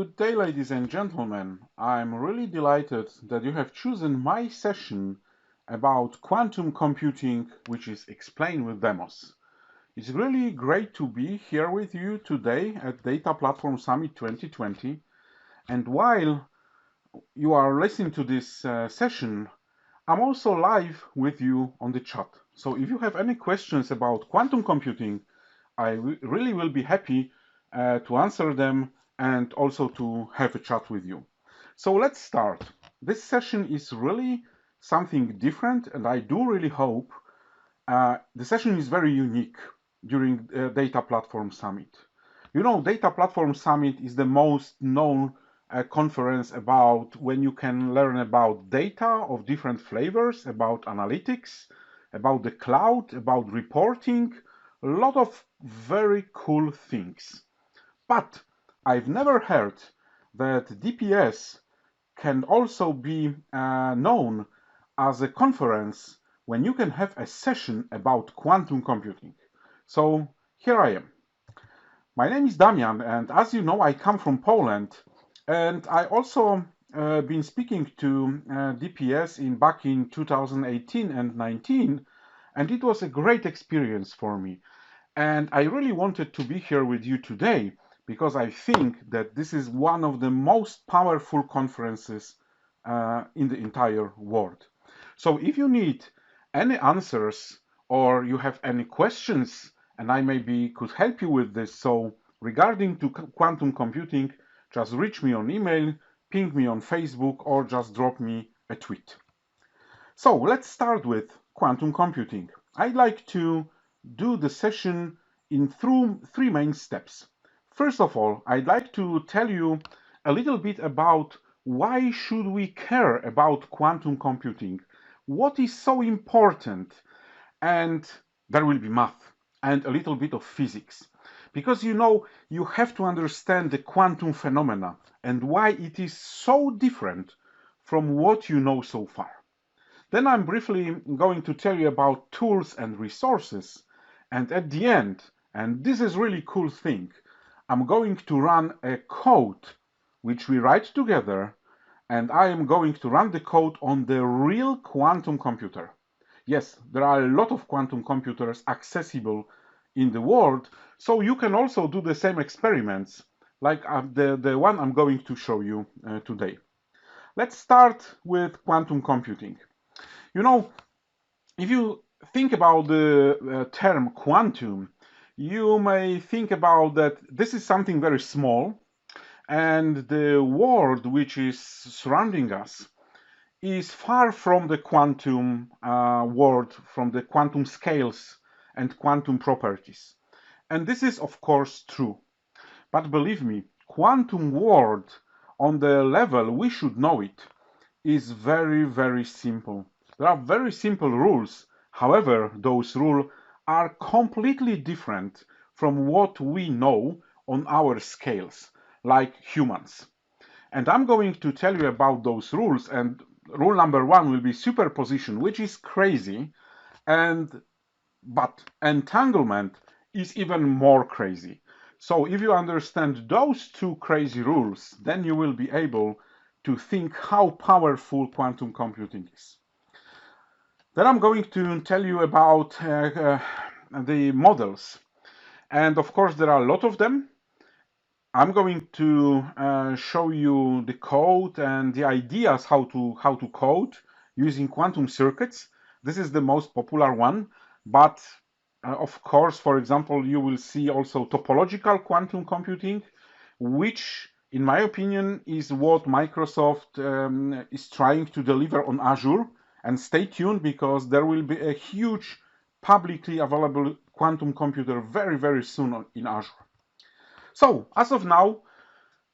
Good day, ladies and gentlemen. I'm really delighted that you have chosen my session about quantum computing, which is explained with demos. It's really great to be here with you today at Data Platform Summit 2020. And while you are listening to this session, I'm also live with you on the chat. So if you have any questions about quantum computing, I really will be happy to answer them and also to have a chat with you. So let's start. This session is really something different, and I do really hope the session is very unique during Data Platform Summit. You know, Data Platform Summit is the most known conference about when you can learn about data of different flavors, about analytics, about the cloud, about reporting, a lot of very cool things. But I've never heard that DPS can also be known as a conference when you can have a session about quantum computing. So here I am. My name is Damian, and as you know, I come from Poland, and I also been speaking to DPS back in 2018 and 19, and it was a great experience for me. And I really wanted to be here with you today because I think that this is one of the most powerful conferences in the entire world. So if you need any answers or you have any questions, and I maybe could help you with this, so regarding to quantum computing, just reach me on email, ping me on Facebook, or just drop me a tweet. So let's start with quantum computing. I'd like to do the session in three main steps. First of all, I'd like to tell you a little bit about why should we care about quantum computing? What is so important? And there will be math and a little bit of physics. Because you know, you have to understand the quantum phenomena and why it is so different from what you know so far. Then I'm briefly going to tell you about tools and resources. And at the end, and this is really cool thing, I'm going to run a code which we write together, and I am going to run the code on the real quantum computer. Yes, there are a lot of quantum computers accessible in the world, so you can also do the same experiments like the one I'm going to show you today. Let's start with quantum computing. You know, if you think about the term quantum, you may think about that this is something very small, and the world which is surrounding us is far from the quantum world, from the quantum scales and quantum properties. And this is, of course, true. But believe me, quantum world on the level we should know it is very, very simple. There are very simple rules. However, those rules are completely different from what we know on our scales, like humans. And I'm going to tell you about those rules. And rule number one will be superposition, which is crazy. But entanglement is even more crazy. So if you understand those two crazy rules, then you will be able to think how powerful quantum computing is. Then I'm going to tell you about the models. And of course, there are a lot of them. I'm going to show you the code and the ideas how to code using quantum circuits. This is the most popular one, but of course, for example, you will see also topological quantum computing, which in my opinion is what Microsoft is trying to deliver on Azure. And stay tuned because there will be a huge publicly available quantum computer very, very soon in Azure. So, as of now,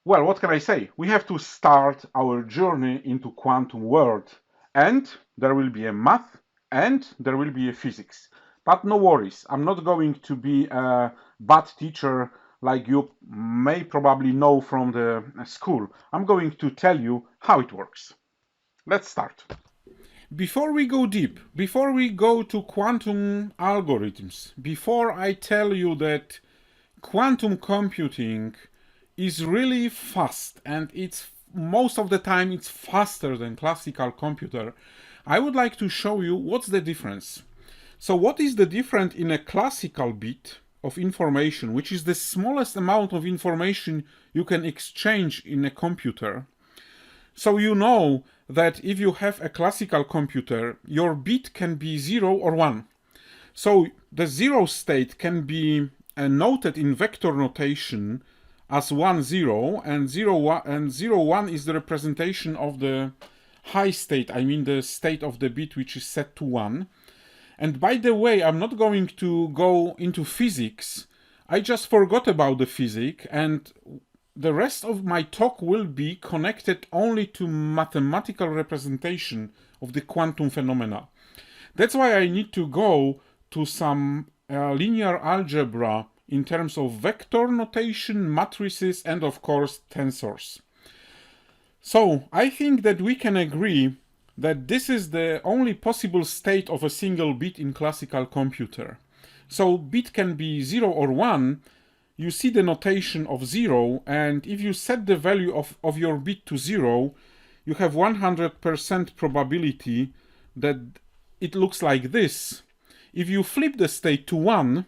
well, what can I say? We have to start our journey into quantum world, and there will be a math and there will be a physics. But no worries, I'm not going to be a bad teacher like you may probably know from the school. I'm going to tell you how it works. Let's start. Before we go deep, before we go to quantum algorithms, before I tell you that quantum computing is really fast, and it's most of the time it's faster than classical computer. I would like to show you what's the difference. So what is the difference in a classical bit of information, which is the smallest amount of information you can exchange in a computer? So you know that if you have a classical computer, your bit can be 0 or 1. So the 0 state can be noted in vector notation as 1, 0, and 0, 1, and 0, 1 is the representation of the high state, I mean the state of the bit which is set to 1. And by the way, I'm not going to go into physics. I just forgot about the physics, and the rest of my talk will be connected only to mathematical representation of the quantum phenomena. That's why I need to go to some linear algebra in terms of vector notation, matrices, and of course tensors. So I think that we can agree that this is the only possible state of a single bit in classical computer. So bit can be 0 or 1. You see the notation of 0, and if you set the value of your bit to 0, you have 100% probability that it looks like this. If you flip the state to 1,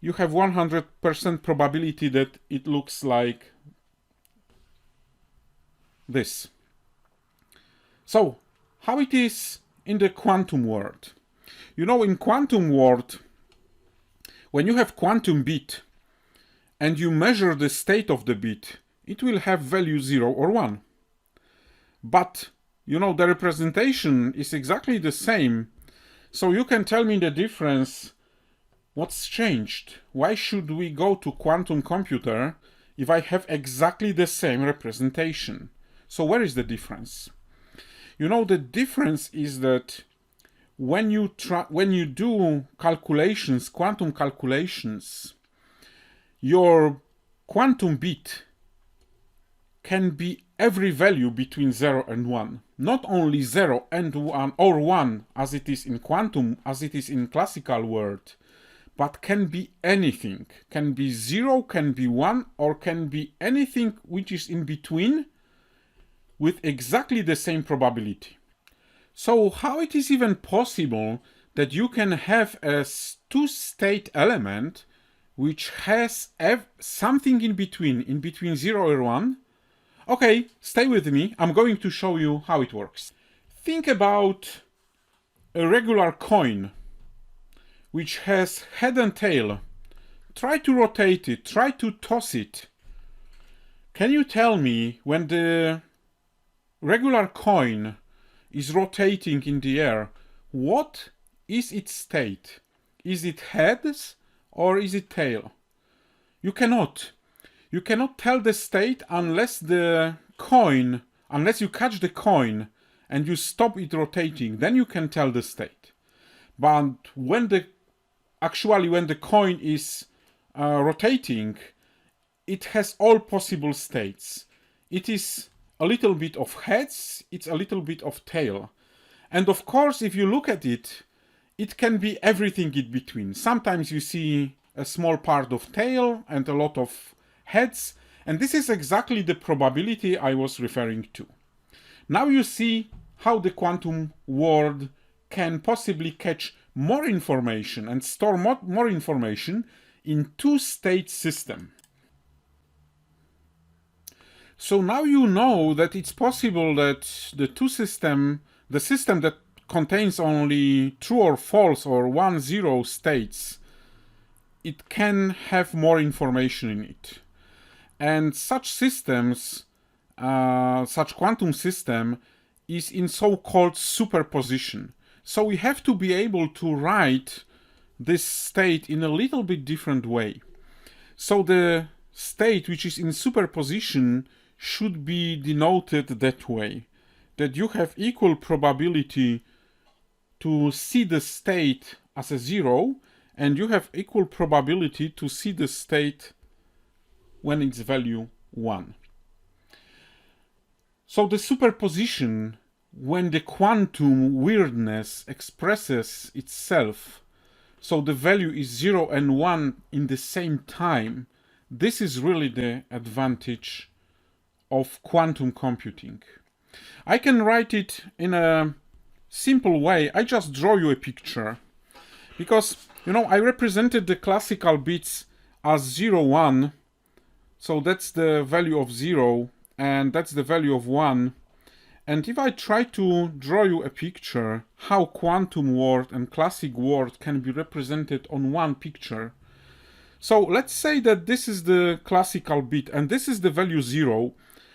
you have 100% probability that it looks like this. So, how it is in the quantum world? You know, in quantum world, when you have quantum bit and you measure the state of the bit, it will have value 0 or 1. But, you know, the representation is exactly the same. So you can tell me the difference. What's changed? Why should we go to quantum computer if I have exactly the same representation? So where is the difference? You know, the difference is that when you do calculations, quantum calculations, your quantum bit can be every value between 0 and 1. Not only 0 and 1 or 1 as it is in quantum, as it is in classical world, but can be anything. Can be 0, can be 1, or can be anything which is in between with exactly the same probability. So how it is even possible that you can have a two-state element which has something in between 0 and 1? Okay, stay with me. I'm going to show you how it works. Think about a regular coin which has head and tail. Try to rotate it, try to toss it. Can you tell me when the regular coin is rotating in the air, what is its state? Is it heads or is it tail? You cannot tell the state unless you catch the coin and you stop it rotating, then you can tell the state. But when the coin is rotating, it has all possible states. It is a little bit of heads, it's a little bit of tail. And of course, if you look at it, it can be everything in between. Sometimes you see a small part of tail and a lot of heads, and this is exactly the probability I was referring to. Now you see how the quantum world can possibly catch more information and store more information in two-state system. So now you know that it's possible that the system that contains only true or false or 1, 0 states, it can have more information in it. And such systems, such quantum system is in so-called superposition. So we have to be able to write this state in a little bit different way. So the state which is in superposition should be denoted that way, that you have equal probability to see the state as a 0, and you have equal probability to see the state when it's value 1. So the superposition, when the quantum weirdness expresses itself, so the value is 0 and 1 in the same time, this is really the advantage of quantum computing. I can write it in a simple way. I just draw you a picture because, I represented the classical bits as 0, 1. So that's the value of 0 and that's the value of 1. And if I try to draw you a picture how quantum world and classic world can be represented on one picture. So let's say that this is the classical bit and this is the value 0.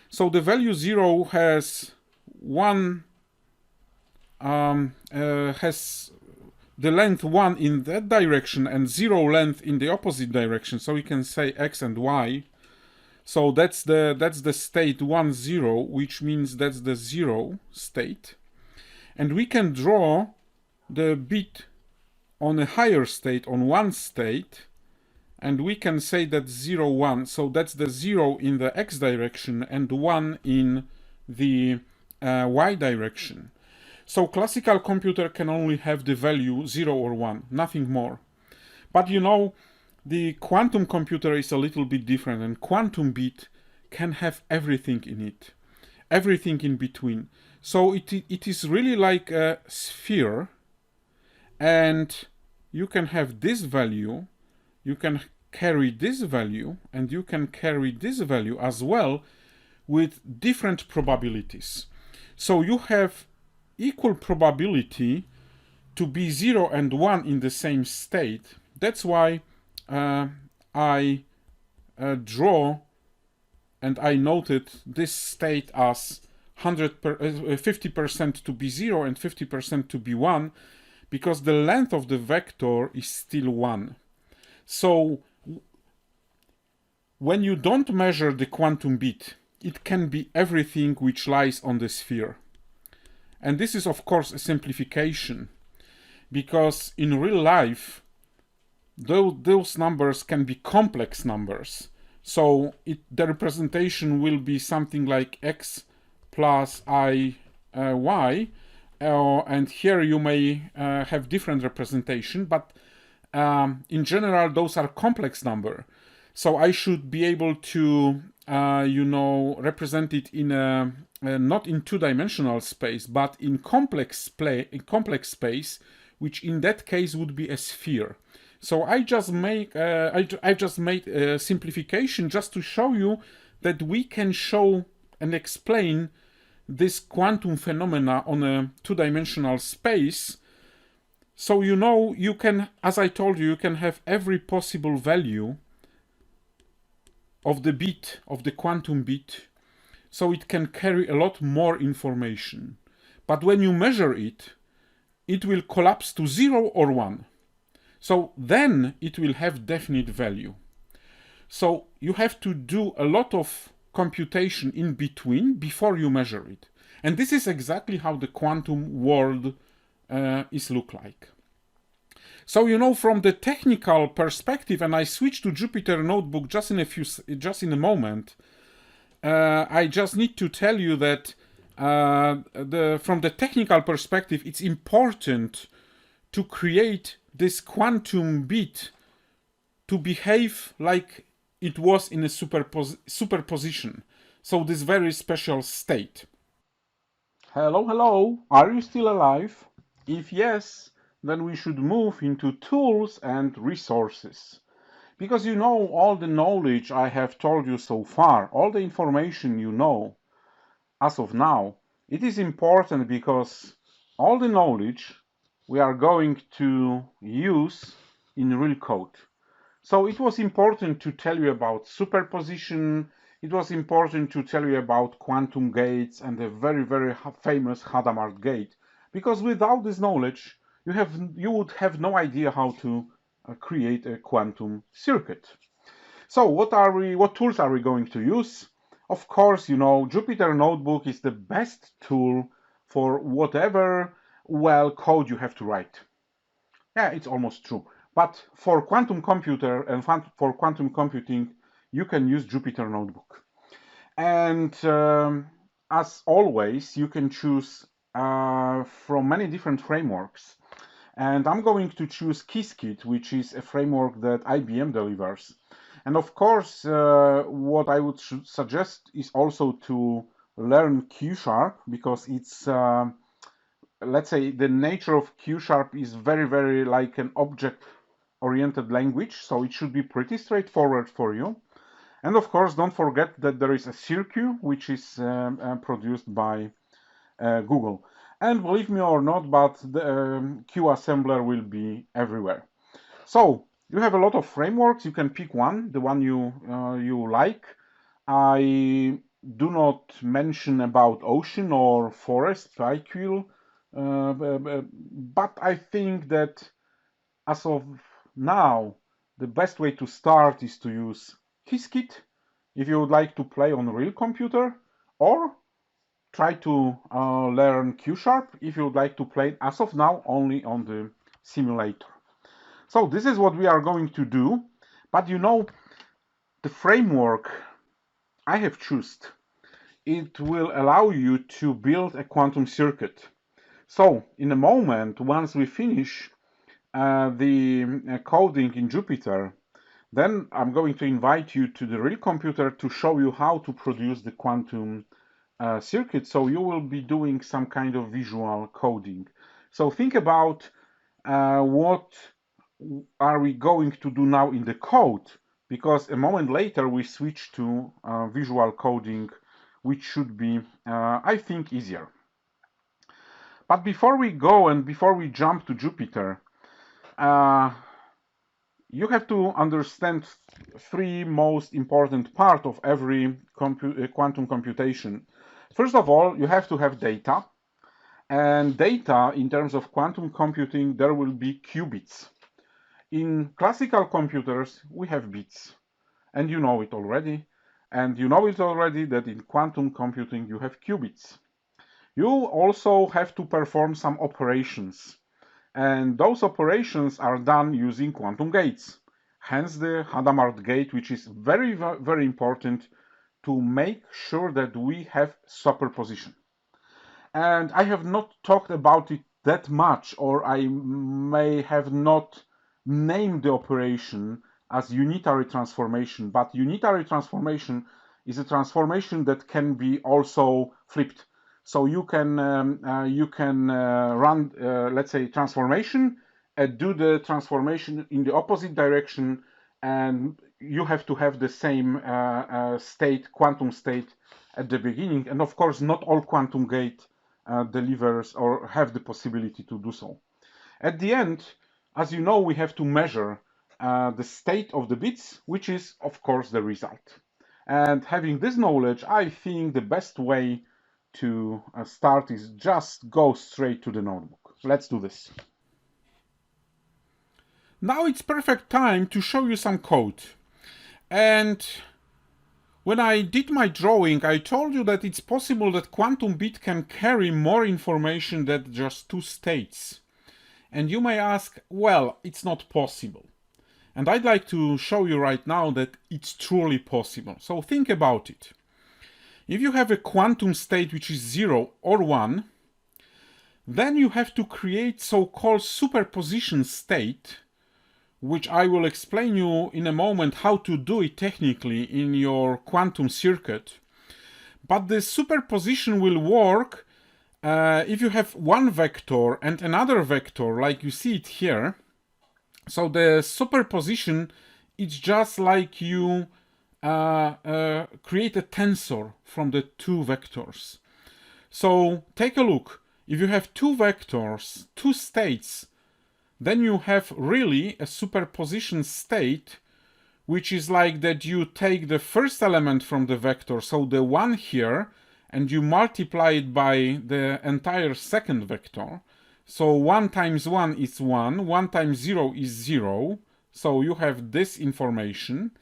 So the value 0 has has the length 1 in that direction and 0 length in the opposite direction. So we can say x and y. So that's the state 1, 0, which means that's the 0 state. And we can draw the bit on a higher state, on one state, and we can say that 0, 1. So that's the 0 in the x direction and 1 in the y direction. So classical computer can only have the value 0 or 1, nothing more. But the quantum computer is a little bit different, and quantum bit can have everything in it, everything in between. So it is really like a sphere, and you can have this value, you can carry this value, and you can carry this value as well with different probabilities. So you have equal probability to be 0 and 1 in the same state. That's why I draw and I noted this state as 50% to be 0 and 50% to be 1, because the length of the vector is still 1. So when you don't measure the quantum bit, it can be everything which lies on the sphere. And this is of course a simplification, because in real life those numbers can be complex numbers. So the representation will be something like x plus I y, and here you may have different representation, but in general those are complex number. So I should be able to represent it in not in two-dimensional space, but in complex space, which in that case would be a sphere. So I just made a simplification just to show you that we can show and explain this quantum phenomena on a two-dimensional space. So you can, as I told you, you can have every possible value of the bit, of the quantum bit, so it can carry a lot more information. But when you measure it, it will collapse to 0 or 1. So then it will have definite value. So you have to do a lot of computation in between before you measure it. And this is exactly how the quantum world is look like. So from the technical perspective, and I switch to Jupyter Notebook just in a moment, I just need to tell you that from the technical perspective, it's important to create this quantum bit to behave like it was in a superposition. So this very special state. Hello, are you still alive? If yes, then we should move into tools and resources. Because all the knowledge I have told you so far, all the information you know as of now, it is important because all the knowledge we are going to use in real code. So it was important to tell you about superposition. It was important to tell you about quantum gates and the very, very famous Hadamard gate, because without this knowledge, you would have no idea how to create a quantum circuit. So what tools are we going to use? Of course, Jupyter Notebook is the best tool for whatever code you have to write. Yeah, it's almost true. But for quantum computer and for quantum computing, you can use Jupyter Notebook. And as always, you can choose from many different frameworks. And I'm going to choose Qiskit, which is a framework that IBM delivers. And of course, what I would suggest is also to learn Q sharp, because it's, let's say, the nature of Q sharp is very, very like an object-oriented language, so it should be pretty straightforward for you. And of course, don't forget that there is a circuit which is produced by Google. And believe me or not, but the Q assembler will be everywhere. So you have a lot of frameworks. You can pick one, the one you like. I do not mention about ocean or forest, PyQuil, but I think that as of now, the best way to start is to use Qiskit if you would like to play on a real computer, or try to learn Q sharp if you would like to play as of now only on the simulator. So this is what we are going to do, but you know, the framework I have chosen, it will allow you to build a quantum circuit. So in a moment, once we finish the coding in Jupyter, then I'm going to invite you to the real computer to show you how to produce the quantum circuit. So you will be doing some kind of visual coding. So think about what are we going to do now in the code, because a moment later we switch to visual coding, which should be, I think, easier. But before we go and before we jump to Jupyter, you have to understand three most important parts of every quantum computation. First of all, you have to have data. And data, in terms of quantum computing, there will be qubits. In classical computers, we have bits. And you know it already. And you know it already that in quantum computing, you have qubits. You also have to perform some operations. And those operations are done using quantum gates. Hence the Hadamard gate, which is very, very important to make sure that we have superposition. And I have not talked about it that much, or I may have not named the operation as unitary transformation, but unitary transformation is a transformation that can be also flipped. So you can run, let's say, transformation and do the transformation in the opposite direction, and you have to have the same state, quantum state, at the beginning. And of course, not all quantum gate delivers or have the possibility to do so. At the end, as you know, we have to measure the state of the bits, which is, of course, the result. And having this knowledge, I think the best way to start is just go straight to the notebook. Let's do this. Now it's perfect time to show you some code. And when I did my drawing, I told you that it's possible that quantum bit can carry more information than just two states. And you may ask, well, it's not possible. And I'd like to show you right now that it's truly possible. So think about it. If you have a quantum state which is 0 or 1, then you have to create so-called superposition state, which I will explain you in a moment how to do it technically in your quantum circuit. But the superposition will work if you have one vector and another vector, like you see it here. So the superposition, it's just like you create a tensor from the two vectors. So take a look. If you have two vectors, two states, then you have really a superposition state, which is like that you take the first element from the vector, so the 1 here, and you multiply it by the entire second vector. So 1 times 1 is 1, 1 times 0 is 0, so you have this information.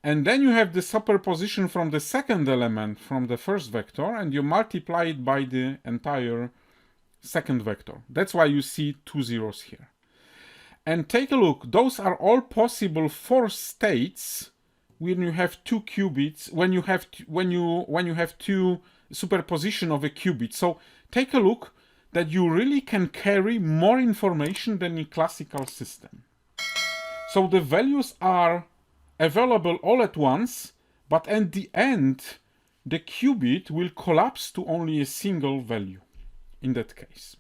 And then you have the superposition from the second element from the first vector, and you multiply it by the entire second vector. That's why you see two zeros here. And take a look, those are all possible for states when you have two qubits, when you have two superposition of a qubit. So take a look that you really can carry more information than in classical system. So the values are available all at once, but at the end, the qubit will collapse to only a single value in that case.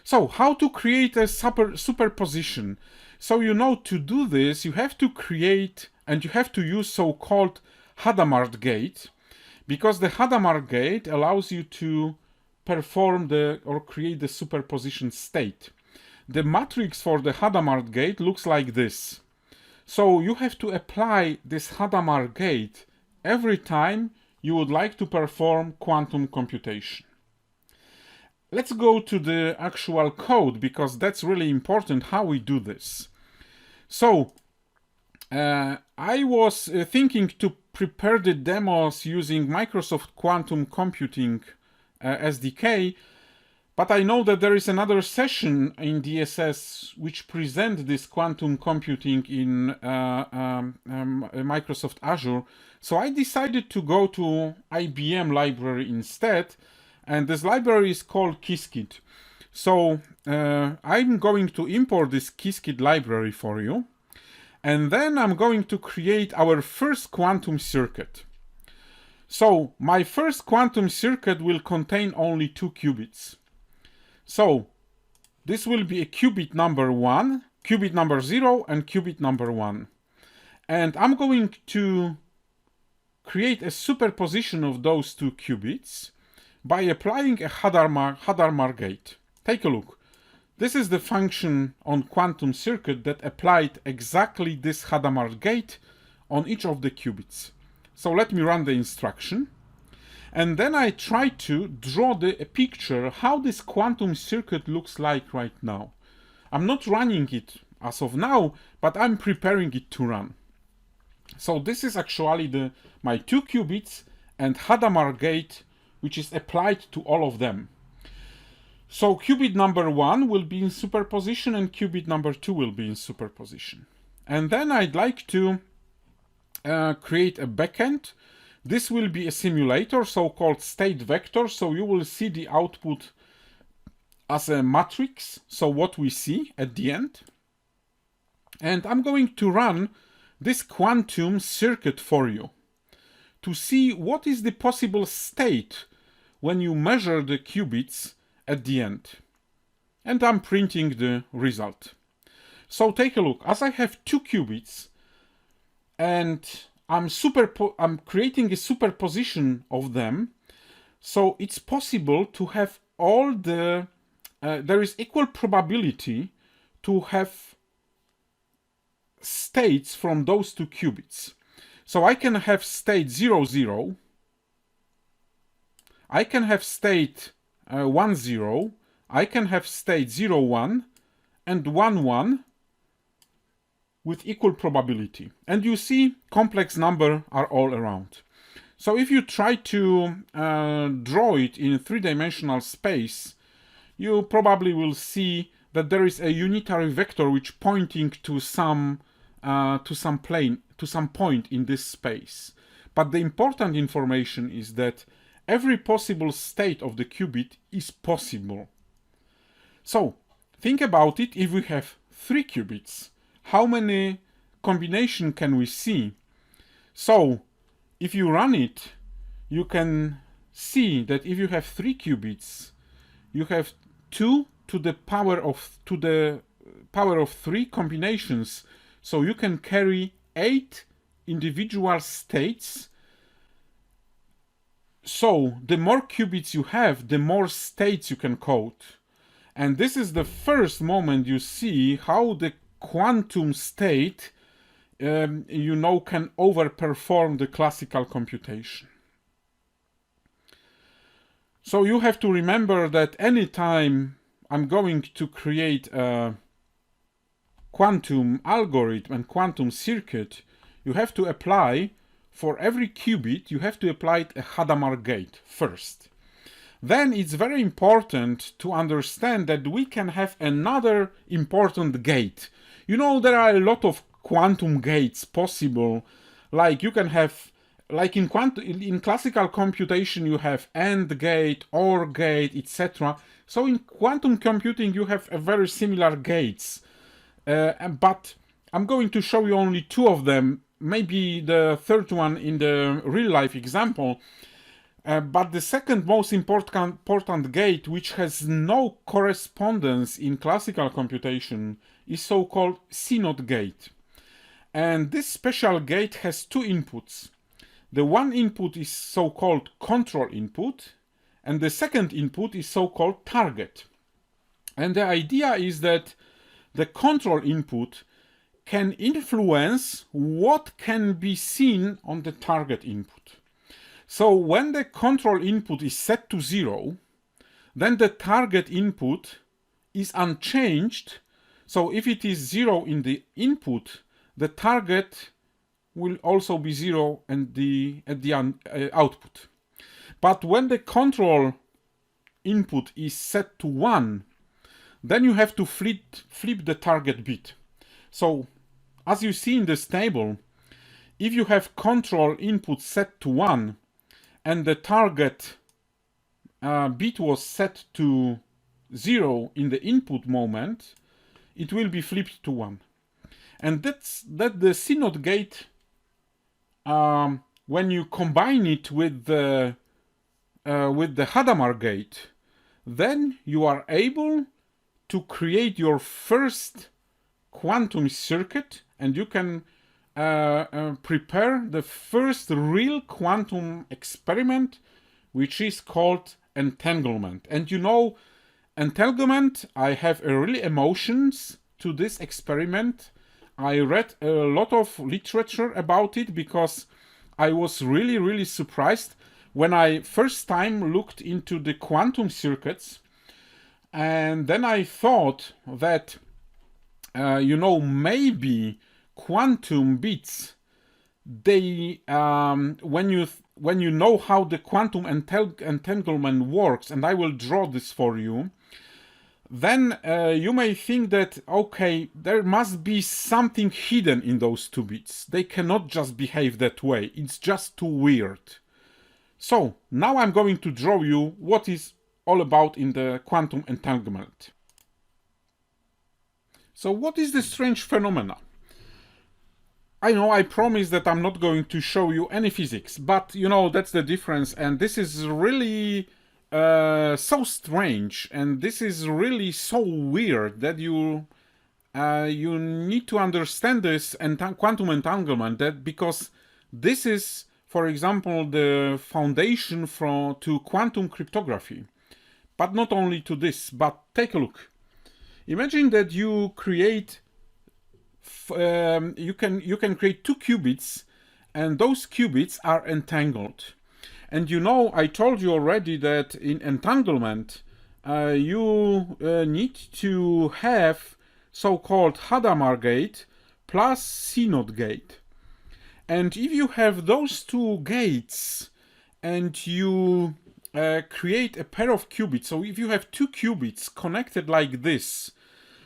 So how to create a superposition? So to do this, you have to create and you have to use so-called Hadamard gate, because the Hadamard gate allows you to perform or create the superposition state. The matrix for the Hadamard gate looks like this. So you have to apply this Hadamard gate every time you would like to perform quantum computation. Let's go to the actual code, because that's really important how we do this. So I was thinking to prepare the demos using Microsoft Quantum Computing SDK, but I know that there is another session in DSS which presents this quantum computing in Microsoft Azure. So I decided to go to IBM library instead, and this library is called Qiskit. So I'm going to import this Qiskit library for you, and then I'm going to create our first quantum circuit. So my first quantum circuit will contain only 2 qubits. So this will be a qubit number 1, qubit number 0, and qubit number 1. And I'm going to create a superposition of those 2 qubits by applying a Hadamard gate. Take a look. This is the function on quantum circuit that applied exactly this Hadamard gate on each of the qubits. So let me run the instruction. And then I try to draw a picture how this quantum circuit looks like right now. I'm not running it as of now, but I'm preparing it to run. So this is actually my 2 qubits and Hadamard gate, which is applied to all of them. So qubit number 1 will be in superposition and qubit number 2 will be in superposition. And then I'd like to create a backend. This will be a simulator, so-called state vector. So you will see the output as a matrix, so what we see at the end. And I'm going to run this quantum circuit for you to see what is the possible state when you measure the qubits at the end. And I'm printing the result. So take a look. As I have 2 qubits and I'm creating a superposition of them, so it's possible to have all the there is equal probability to have states from those 2 qubits. So I can have state 0, 0. I can have state 1, 0. I can have state 0, 1 and 1, 1 with equal probability. And you see complex number are all around. So if you try to draw it in 3-dimensional space, you probably will see that there is a unitary vector which pointing to some plane, to some point in this space. But the important information is that every possible state of the qubit is possible. So think about it. If we have 3 qubits, how many combination can we see? So if you run it, you can see that if you have 3 qubits, you have 2 to the power of 3 combinations. So you can carry 8 individual states. So the more qubits you have, the more states you can code. And this is the first moment you see how the quantum state can overperform the classical computation. So you have to remember that anytime I'm going to create a quantum algorithm and quantum circuit, you have to apply, for every qubit, you have to apply a Hadamard gate first. Then it's very important to understand that we can have another important gate. There are a lot of quantum gates possible. Like you can have, like in classical computation, you have AND gate, OR gate, etc. So in quantum computing, you have a very similar gates. But I'm going to show you only 2 of them, maybe the third one in the real life example. But the second most important gate, which has no correspondence in classical computation, is so-called CNOT gate. And this special gate has two inputs. The one input is so-called control input, and the second input is so-called target. And the idea is that the control input can influence what can be seen on the target input. So when the control input is set to 0, then the target input is unchanged. So if it is 0 in the input, the target will also be 0 at the output. But when the control input is set to 1, then you have to flip the target bit. So as you see in this table, if you have control input set to 1 and the target bit was set to 0 in the input moment, it will be flipped to 1. And that's the CNOT gate. When you combine it with the Hadamard gate, then you are able to create your first quantum circuit, and you can prepare the first real quantum experiment, which is called entanglement. And you know, entanglement, I have really emotions to this experiment. I read a lot of literature about it because I was really surprised when I first time looked into the quantum circuits. And then I thought that, maybe quantum bits, they, when you know how the quantum entanglement works, and I will draw this for you, then you may think that, okay, there must be something hidden in those two bits. They cannot just behave that way. It's just too weird. So now I'm going to draw you what is all about in the quantum entanglement. So what is the strange phenomena? I know I promise that I'm not going to show you any physics, but that's the difference, and this is really so strange, and this is really so weird that you need to understand this quantum entanglement, because this is, for example, the foundation to quantum cryptography. But not only to this, but take a look. Imagine that you create you can create two qubits, and those qubits are entangled. And I told you already that in entanglement you need to have so-called Hadamard gate plus CNOT gate. And if you have those two gates and you create a pair of qubits, so if you have two qubits connected like this,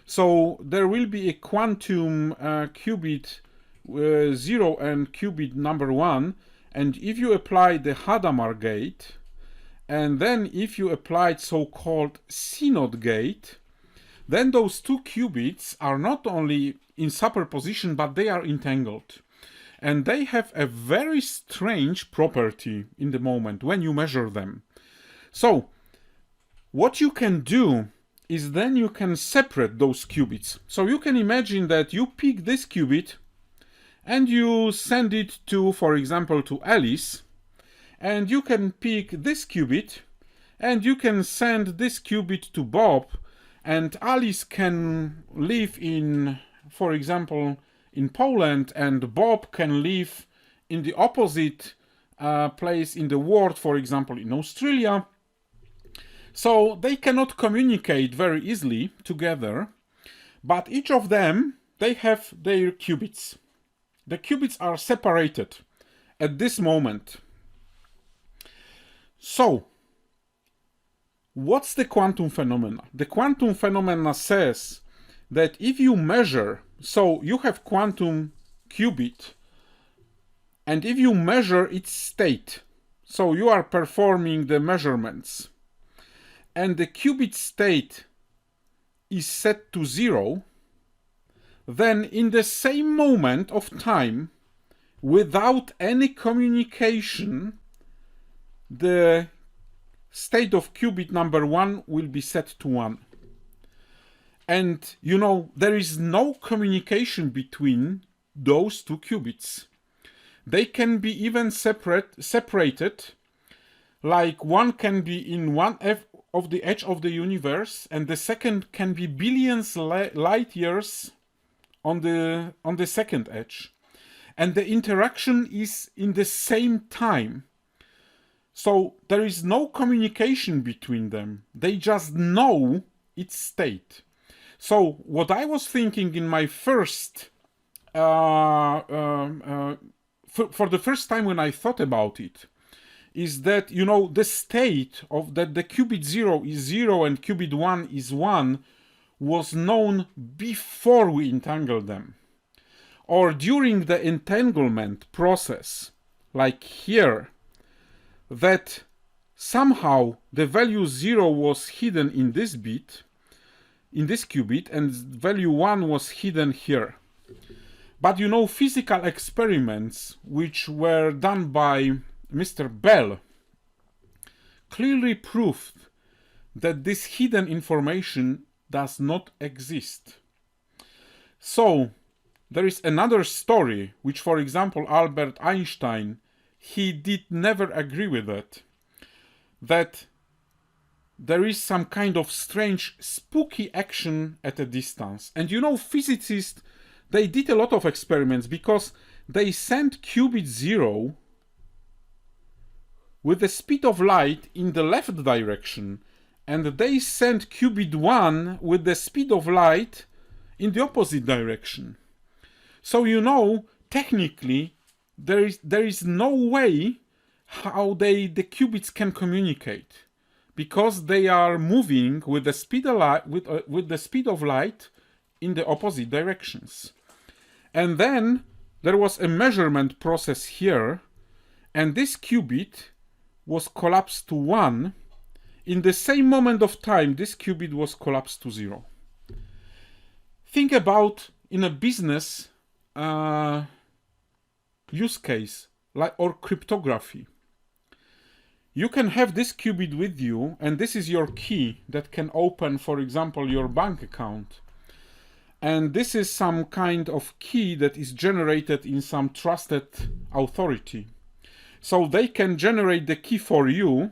so there will be a quantum qubit 0 and qubit number 1, and if you apply the Hadamard gate, and then if you applied so-called CNOT gate, then those two qubits are not only in superposition, but they are entangled. And they have a very strange property in the moment when you measure them. So what you can do is then you can separate those qubits. So you can imagine that you pick this qubit and you send it to, for example, to Alice, and you can pick this qubit and you can send this qubit to Bob, and Alice can live in, for example, in Poland, and Bob can live in the opposite place in the world, for example, in Australia. So they cannot communicate very easily together, but each of them, they have their qubits. The qubits are separated at this moment. So, what's the quantum phenomena? The quantum phenomena says that if you measure, so you have quantum qubit, and if you measure its state, so you are performing the measurements, and the qubit state is set to 0, then in the same moment of time, without any communication, the state of qubit number 1 will be set to 1. And there is no communication between those two qubits. They can be even separated, like one can be in one of the edge of the universe, and the second can be billions light years on the second edge. And the interaction is in the same time. So there is no communication between them. They just know its state. So what I was thinking in my first, for the first time when I thought about it, is that, the state of that the qubit 0 is 0 and qubit 1 is 1 was known before we entangled them. Or during the entanglement process, like here, that somehow the value 0 was hidden in this bit, in this qubit, and value 1 was hidden here. But physical experiments which were done by Mr. Bell clearly proved that this hidden information does not exist. So there is another story which, for example, Albert Einstein, he did never agree with it, that there is some kind of strange spooky action at a distance. And physicists, they did a lot of experiments because they sent qubit 0 with the speed of light in the left direction, and they sent qubit 1 with the speed of light in the opposite direction. So technically there is no way how the qubits can communicate, because they are moving with the speed of light, with the speed of light in the opposite directions. And then there was a measurement process here, and this qubit was collapsed to 1. In the same moment of time, this qubit was collapsed to 0. Think about in a business use case, or cryptography. You can have this qubit with you, and this is your key that can open, for example, your bank account. And this is some kind of key that is generated in some trusted authority. So they can generate the key for you.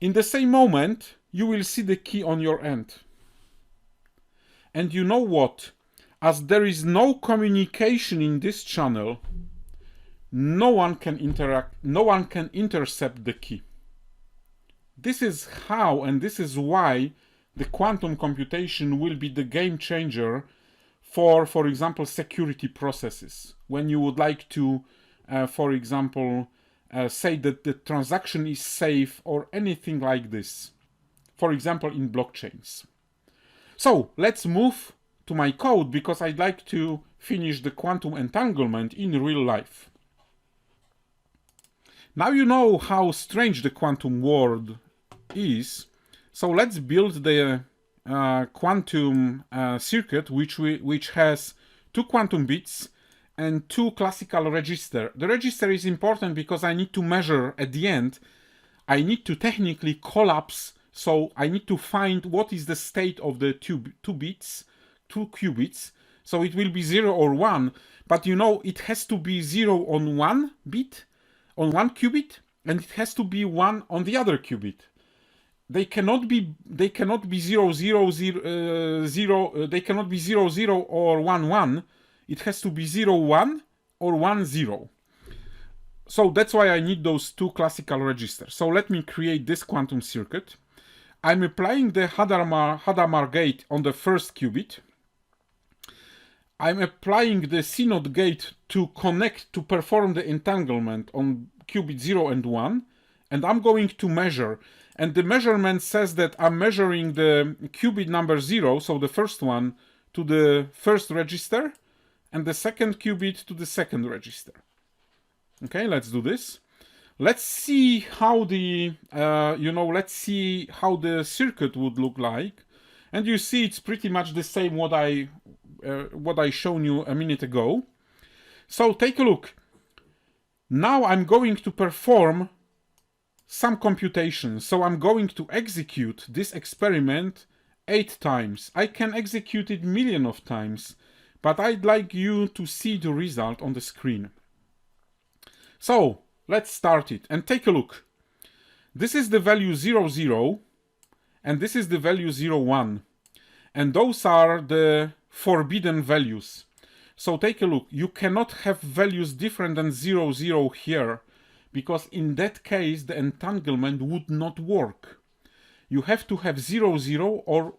In the same moment, you will see the key on your end. And you know what? As there is no communication in this channel, no one can interact, no one can intercept the key. This is how, and this is why, the quantum computation will be the game changer for example, security processes. When you would like to, for example, say that the transaction is safe or anything like this. For example, in blockchains. So let's move to my code, because I'd like to finish the quantum entanglement in real life. Now you know how strange the quantum world is. So let's build the quantum circuit which has 2 quantum bits and 2 classical registers. The register is important because I need to measure at the end. I need to technically collapse, so I need to find what is the state of the two qubits. So it will be 0 or 1, but it has to be 0 on one bit, on one qubit, and it has to be 1 on the other qubit. They cannot be 0 0 0 0. They cannot be 0 0 or 1 1. It has to be 0 1 or 1 0. So that's why I need those 2 classical registers. So let me create this quantum circuit. I'm applying the Hadamard gate on the first qubit. I'm applying the CNOT gate to perform the entanglement on qubit 0 and 1, and I'm going to measure. And the measurement says that I'm measuring the qubit number 0, so the first one, to the first register, and the second qubit to the second register. Okay, let's do this. Let's see how the let's see how the circuit would look like. And you see it's pretty much the same what I shown you a minute ago. So take a look. Now I'm going to perform some computation. So I'm going to execute this experiment 8 times. I can execute it million of times, but I'd like you to see the result on the screen. So let's start it and take a look. This is the value 0, 0, and this is the value 0, 1. And those are the forbidden values. So take a look. You cannot have values different than 0, 0 here, because in that case the entanglement would not work. You have to have 0, 0 or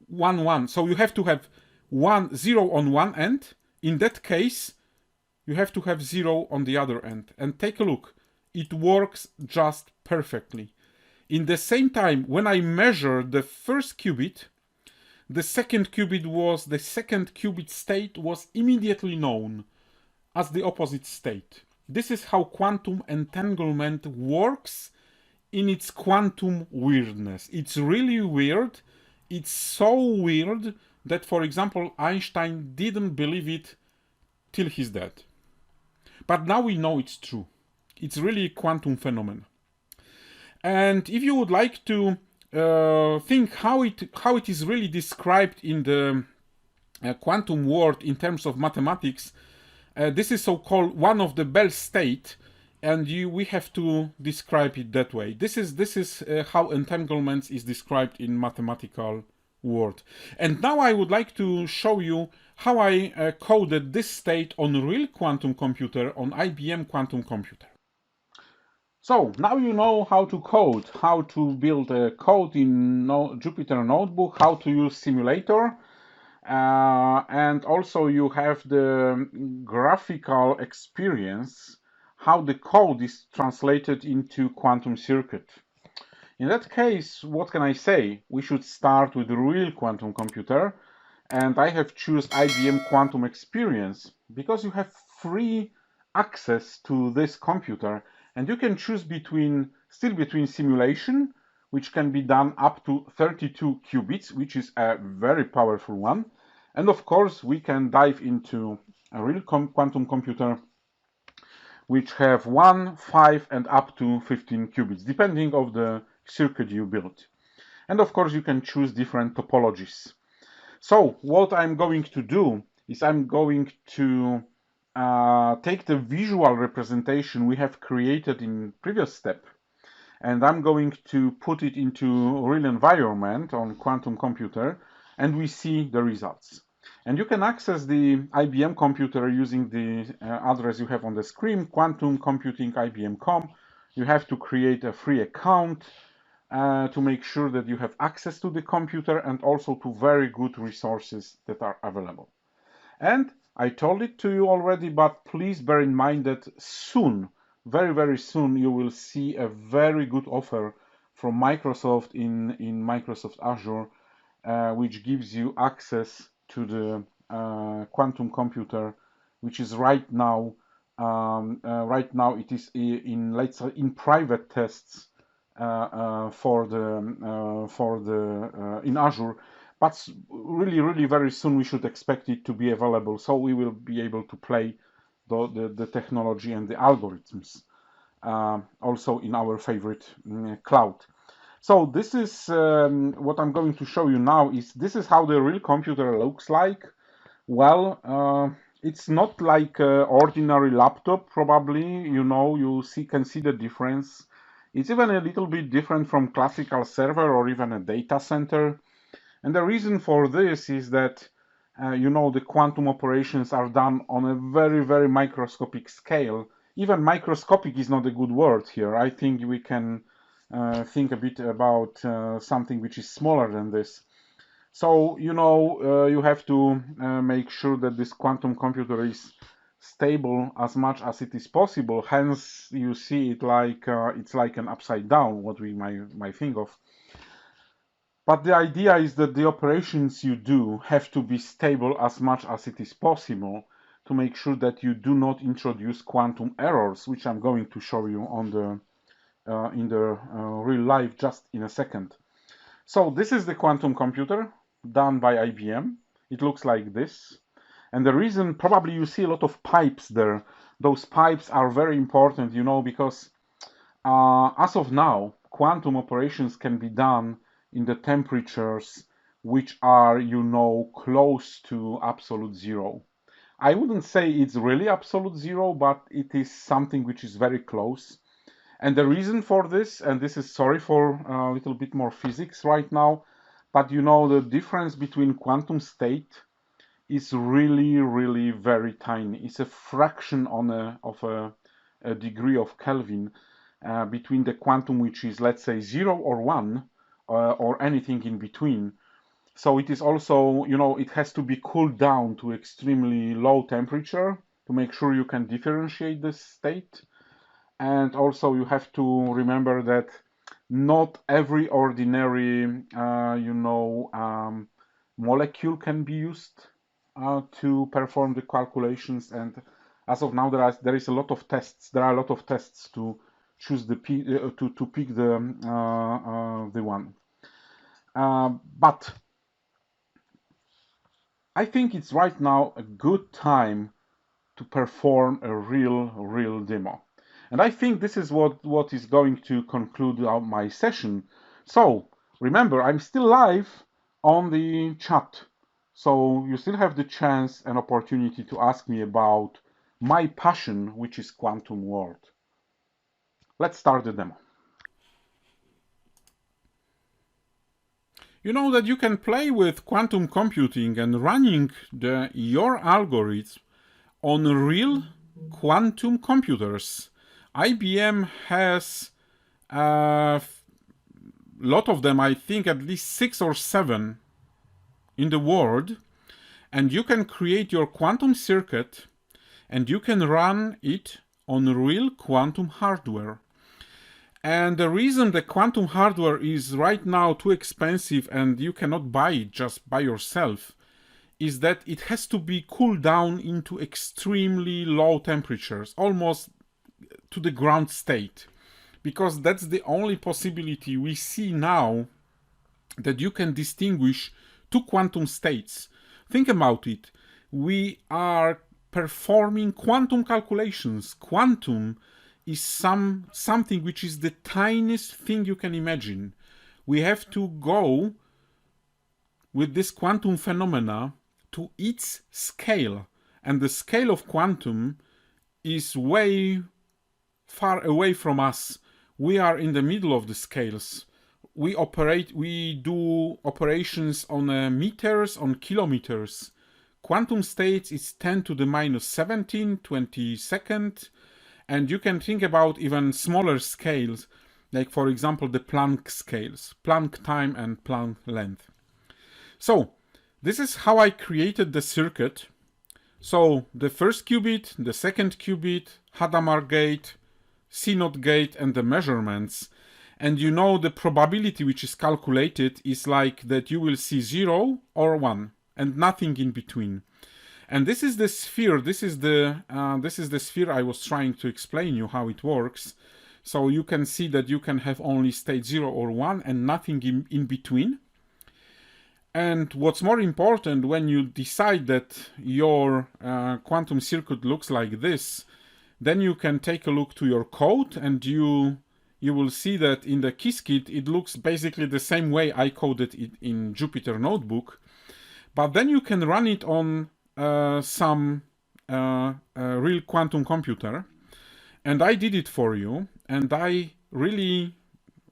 1, 1. So you have to have 1, 0 on one end. In that case, you have to have 0 on the other end. And take a look. It works just perfectly. In the same time, when I measure the first qubit, the second qubit state was immediately known as the opposite state. This is how quantum entanglement works in its quantum weirdness. It's really weird. It's so weird that, for example, Einstein didn't believe it till he's dead. But now we know it's true. It's really a quantum phenomenon. And if you would like to think how it is really described in the quantum world in terms of mathematics, this is so-called one of the Bell state, and we have to describe it that way. This is how entanglements is described in mathematical world. And now I would like to show you how I coded this state on a real quantum computer, on IBM quantum computer. So now you know how to code, how to build a code in Jupyter Notebook, how to use simulator, and also you have the graphical experience, how the code is translated into quantum circuit. In that case, what can I say? We should start with the real quantum computer, and I have choose IBM Quantum Experience because you have free access to this computer, and you can choose between simulation, which can be done up to 32 qubits, which is a very powerful one, and of course we can dive into a real quantum computer which have 1, 5 and up to 15 qubits, depending on the circuit you build. And of course you can choose different topologies. So what I'm going to do is I'm going to take the visual representation we have created in previous step, and I'm going to put it into real environment on quantum computer, and we see the results. And you can access the IBM computer using the address you have on the screen, quantum computing IBM.com. You have to create a free account to make sure that you have access to the computer and also to very good resources that are available. And I told it to you already, but please bear in mind that soon, very, very soon, you will see a very good offer from Microsoft in Microsoft Azure, which gives you access to the quantum computer, which is right now it is in private tests in Azure, but really very soon we should expect it to be available, so we will be able to play the technology and the algorithms also in our favorite cloud. So this is what I'm going to show you now. This is how the real computer looks like. Well, it's not like an ordinary laptop, probably. You can see the difference. It's even a little bit different from classical server or even a data center. And the reason for this is that, the quantum operations are done on a very, very microscopic scale. Even microscopic is not a good word here. I think we can think a bit about something which is smaller than this. So, you have to make sure that this quantum computer is stable as much as it is possible. Hence, you see it like it's like an upside down, what we might think of. But the idea is that the operations you do have to be stable as much as it is possible to make sure that you do not introduce quantum errors, which I'm going to show you on the in the real life just in a second. So this is the quantum computer done by IBM. It looks like this. And the reason, probably you see a lot of pipes there. Those pipes are very important, because as of now, quantum operations can be done in the temperatures which are, close to absolute zero. I wouldn't say it's really absolute zero, but it is something which is very close. And the reason for this, and this is sorry for a little bit more physics right now, but the difference between quantum state is really, really very tiny. It's a fraction of a degree of Kelvin between the quantum, which is, let's say, 0 or 1, or anything in between. So it is also, it has to be cooled down to extremely low temperature to make sure you can differentiate this state. And also you have to remember that not every ordinary, molecule can be used to perform the calculations. And as of now, there is a lot of tests. There are a lot of tests to choose to pick the one. But I think it's right now a good time to perform a real demo. And I think this is what is going to conclude my session. So remember, I'm still live on the chat. So you still have the chance and opportunity to ask me about my passion, which is quantum world. Let's start the demo. You know that you can play with quantum computing and running your algorithm on real quantum computers. IBM has a lot of them, I think at least 6 or 7 in the world, and you can create your quantum circuit and you can run it on real quantum hardware. And the reason the quantum hardware is right now too expensive and you cannot buy it just by yourself is that it has to be cooled down into extremely low temperatures, almost to the ground state, because that's the only possibility we see now that you can distinguish two quantum states. Think about it. We are performing quantum calculations. Quantum is something which is the tiniest thing you can imagine. We have to go with this quantum phenomena to its scale, and the scale of quantum is way far away from us. We are in the middle of the scales. We do operations on meters, on kilometers. Quantum states is 10 to the minus 17, 22nd, and you can think about even smaller scales, like for example the Planck scales, Planck time and Planck length. So this is how I created the circuit. So the first qubit, the second qubit, Hadamard gate, CNOT gate, and the measurements. And the probability which is calculated is like that you will see 0 or 1 and nothing in between. And this is the sphere. This is the sphere I was trying to explain you how it works. So you can see that you can have only state 0 or 1 and nothing in between. And what's more important, when you decide that your quantum circuit looks like this, then you can take a look to your code, and you will see that in the Qiskit it looks basically the same way I coded it in Jupyter Notebook. But then you can run it on some real quantum computer, and I did it for you, and I really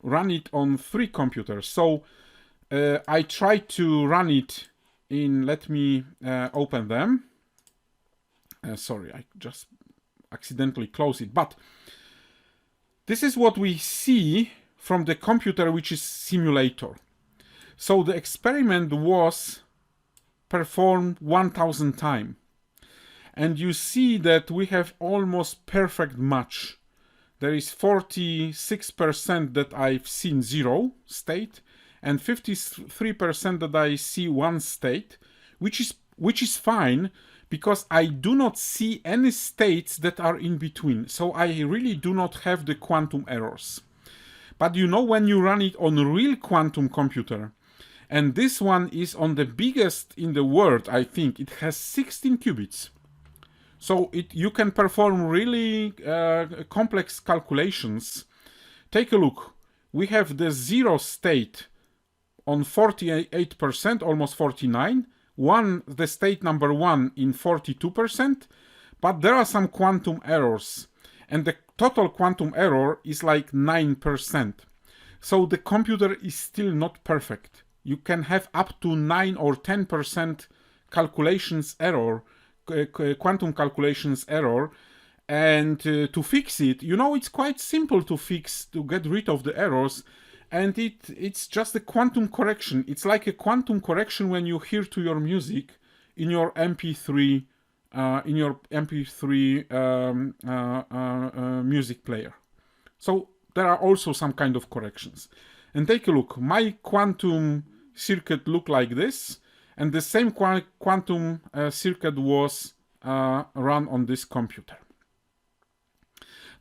run it on 3 computers. So I tried to run it in, let me open them. Sorry, I just accidentally closed it. But this is what we see from the computer, which is simulator. So the experiment was performed 1000 times. And you see that we have almost perfect match. There is 46% that I've seen 0 state, and 53% that I see 1 state, which is fine, because I do not see any states that are in between. So I really do not have the quantum errors. But when you run it on a real quantum computer, And this one is on the biggest in the world, I think. It has 16 qubits. So you can perform really complex calculations. Take a look. We have the zero state on 48%, almost 49. The state number 1 in 42%. But there are some quantum errors. And the total quantum error is like 9%. So the computer is still not perfect. You can have up to 9 or 10% calculations error, quantum calculations error, and to fix it, it's quite simple to get rid of the errors, and it's just a quantum correction. It's like a quantum correction when you hear to your music in your MP3 music player. So there are also some kind of corrections. And take a look. My quantum circuit look like this, and the same quantum circuit was run on this computer.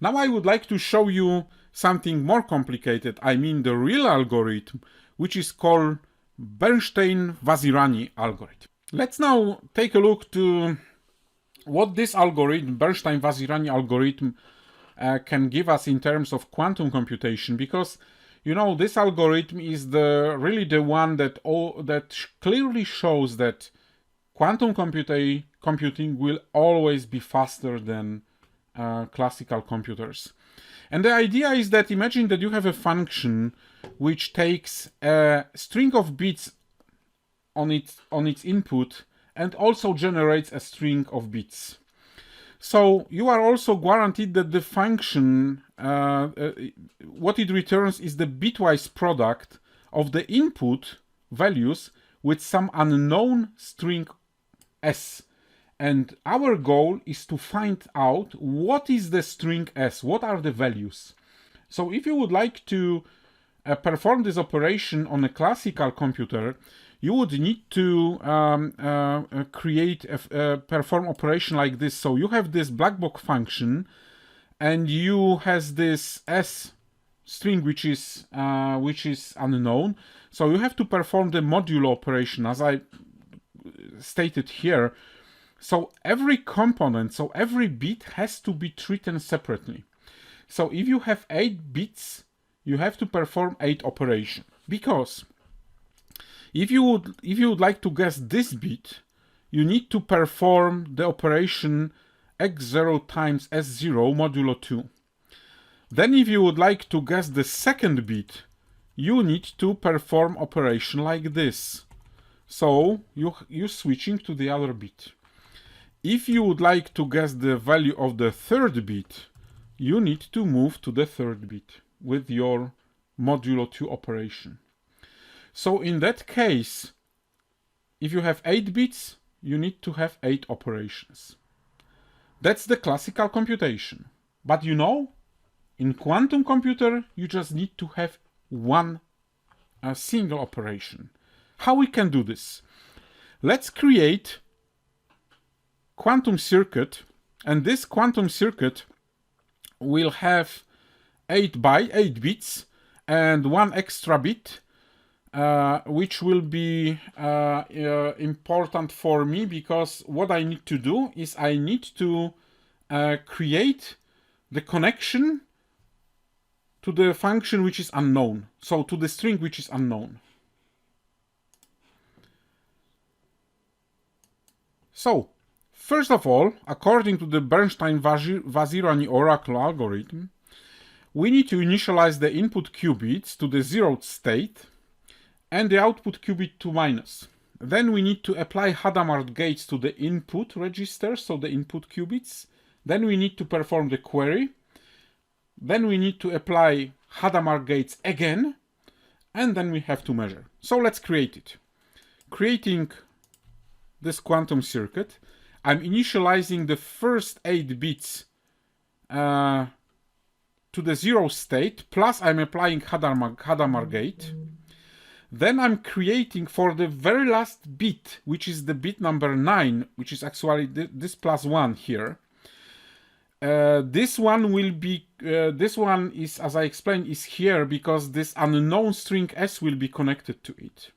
Now I would like to show you something more complicated. I mean the real algorithm, which is called Bernstein-Vazirani algorithm. Let's now take a look to what this algorithm, Bernstein-Vazirani algorithm, can give us in terms of quantum computation, because this algorithm is really the one that clearly shows that quantum computing will always be faster than classical computers. And the idea is that imagine that you have a function which takes a string of bits on its input and also generates a string of bits. So you are also guaranteed that the function, what it returns is the bitwise product of the input values with some unknown string s. And our goal is to find out what is the string s, what are the values. So if you would like to perform this operation on a classical computer, you would need to perform operation like this. So you have this black box function, and you has this s string which is unknown. So you have to perform the modulo operation, as I stated here. So every component, so every bit has to be treated separately. So if you have 8 bits, you have to perform 8 operations, because if you would like to guess this bit, you need to perform the operation x0 times s0 modulo 2. Then if you would like to guess the second bit, you need to perform operation like this. So you're switching to the other bit. If you would like to guess the value of the third bit, you need to move to the third bit with your modulo 2 operation. So in that case, if you have 8 bits, you need to have 8 operations. That's the classical computation. But in quantum computer, you just need to have a single operation. How we can do this? Let's create quantum circuit, and this quantum circuit will have 8 bits and 1 extra bit, which will be important for me, because what I need to do is I need to create the connection to the function which is unknown, so to the string which is unknown. So first of all, according to the Bernstein-Vazirani oracle algorithm, we need to initialize the input qubits to the zeroth state and the output qubit to minus. Then we need to apply Hadamard gates to the input register, so the input qubits. Then we need to perform the query. Then we need to apply Hadamard gates again, and then we have to measure. So let's create it. Creating this quantum circuit, I'm initializing the first 8 bits to the 0 state, plus I'm applying Hadamard gate. Then I'm creating for the very last bit, which is the bit number 9, which is actually this +1 here. This one will be, this one is, as I explained, is here because this unknown string s will be connected to it.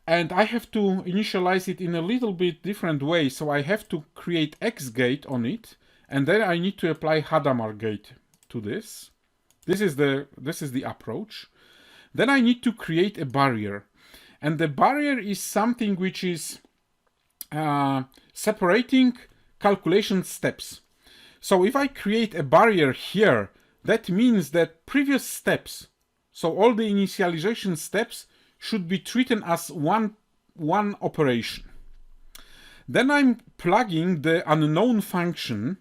And I have to initialize it in a little bit different way. So I have to create X gate on it, and then I need to apply Hadamard gate to this. This is the approach. Then I need to create a barrier. And the barrier is something which is separating calculation steps. So if I create a barrier here, that means that previous steps, so all the initialization steps, should be treated as one operation. Then I'm plugging the unknown function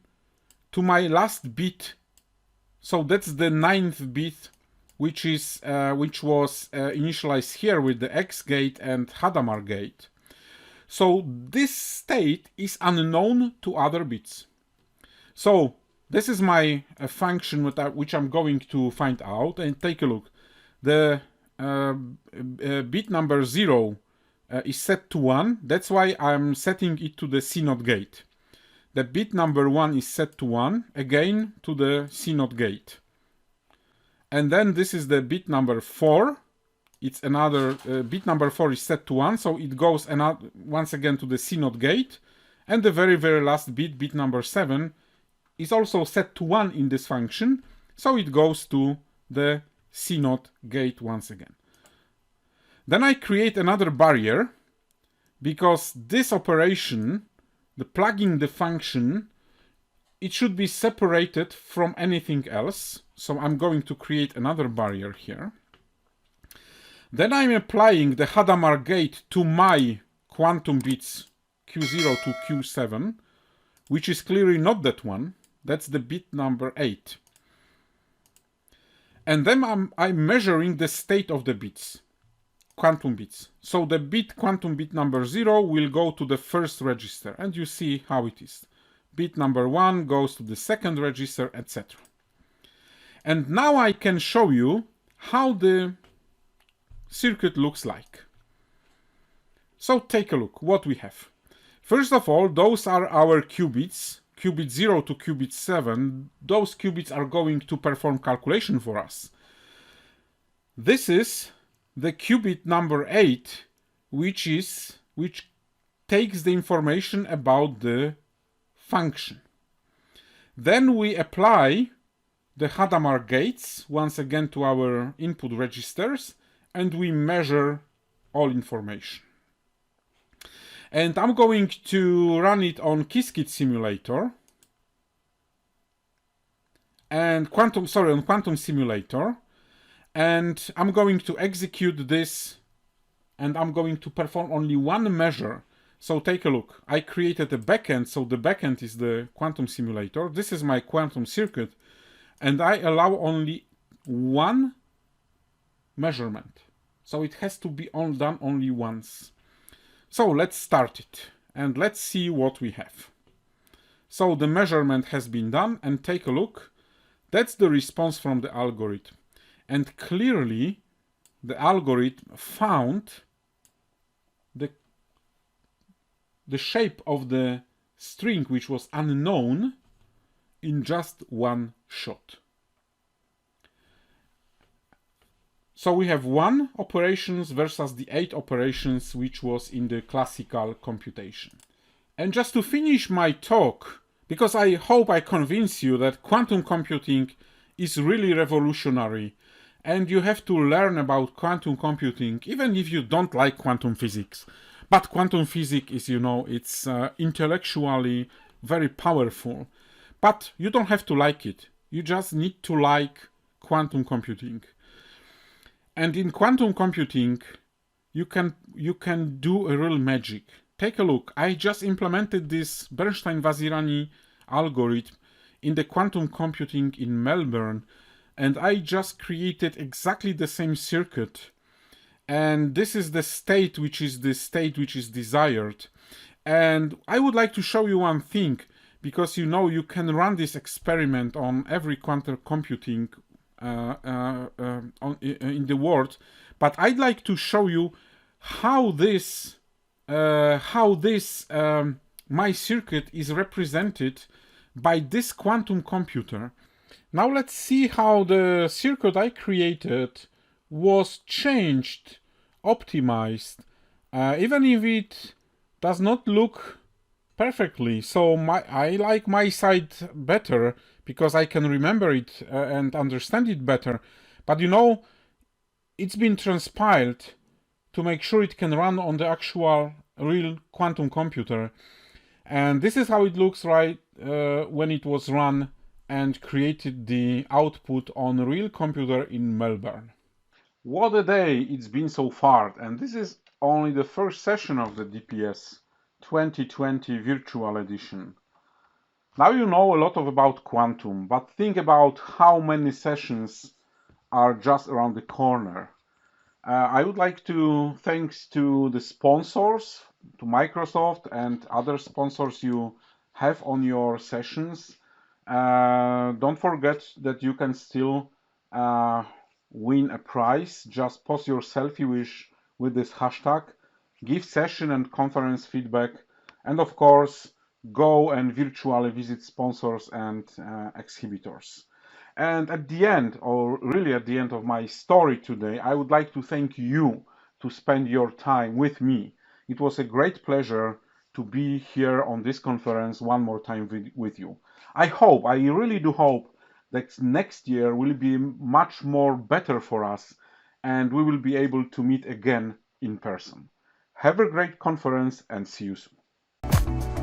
to my last bit. So that's the 9th bit, which was initialized here with the X gate and Hadamard gate. So this state is unknown to other bits. So this is my function which I'm going to find out, and take a look. The bit number 0 is set to 1. That's why I'm setting it to the CNOT gate. The bit number 1 is set to 1, again to the CNOT gate. And then this is the bit number 4. It's another bit number 4 is set to 1, so it goes once again to the CNOT gate. And the very last bit number 7, is also set to 1 in this function, so it goes to the CNOT gate once again. Then I create another barrier, because this operation, the plugging the function, it should be separated from anything else. So I'm going to create another barrier here. Then I'm applying the Hadamard gate to my quantum bits Q0 to Q7, which is clearly not that one. That's the bit number 8. And then I'm measuring the state of the bits, quantum bits. So the quantum bit number 0 will go to the first register, and you see how it is. Bit number 1 goes to the second register, etc. And now I can show you how the circuit looks like. So take a look what we have. First of all, those are our qubits. Qubit 0 to qubit 7, those qubits are going to perform calculation for us. This is the qubit number 8, which takes the information about the function. Then we apply the Hadamard gates once again to our input registers, and we measure all information. And I'm going to run it on Qiskit simulator and quantum simulator, and I'm going to execute this, and I'm going to perform only one measure. So take a look. I created a backend, so the backend is the quantum simulator. This is my quantum circuit, and I allow only one measurement. So it has to be done only once. So let's start it, and let's see what we have. So the measurement has been done, and take a look. That's the response from the algorithm. And clearly, the algorithm found the shape of the string, which was unknown, in just one shot. So we have 1 operations versus the 8 operations which was in the classical computation. And just to finish my talk, because I hope I convince you that quantum computing is really revolutionary, and you have to learn about quantum computing even if you don't like quantum physics. But quantum physics is, it's intellectually very powerful. But you don't have to like it. You just need to like quantum computing. And in quantum computing, you can do a real magic. Take a look. I just implemented this Bernstein-Vazirani algorithm in the quantum computing in Melbourne, and I just created exactly the same circuit. And this is the state which is desired. And I would like to show you one thing, because you can run this experiment on every quantum computing in the world, but I'd like to show you how my circuit is represented by this quantum computer. Now let's see how the circuit I created was changed, optimized, even if it does not look perfectly. So I like my side better because I can remember it and understand it better. But it's been transpiled to make sure it can run on the actual real quantum computer. And this is how it looks when it was run and created the output on a real computer in Melbourne. What a day it's been so far, and this is only the first session of the DPS 2020 Virtual Edition. Now you know a lot about quantum, but think about how many sessions are just around the corner. I would like to thanks to the sponsors, to Microsoft and other sponsors you have on your sessions. Don't forget that you can still uh, win a prize. Just post your selfie wish with this hashtag, give session and conference feedback, and of course, go and virtually visit sponsors and exhibitors. And at the end, or really at the end of my story today, I would like to thank you to spend your time with me. It was a great pleasure to be here on this conference one more time with you. I really do hope that next year will be much more better for us and we will be able to meet again in person. Have a great conference and see you soon.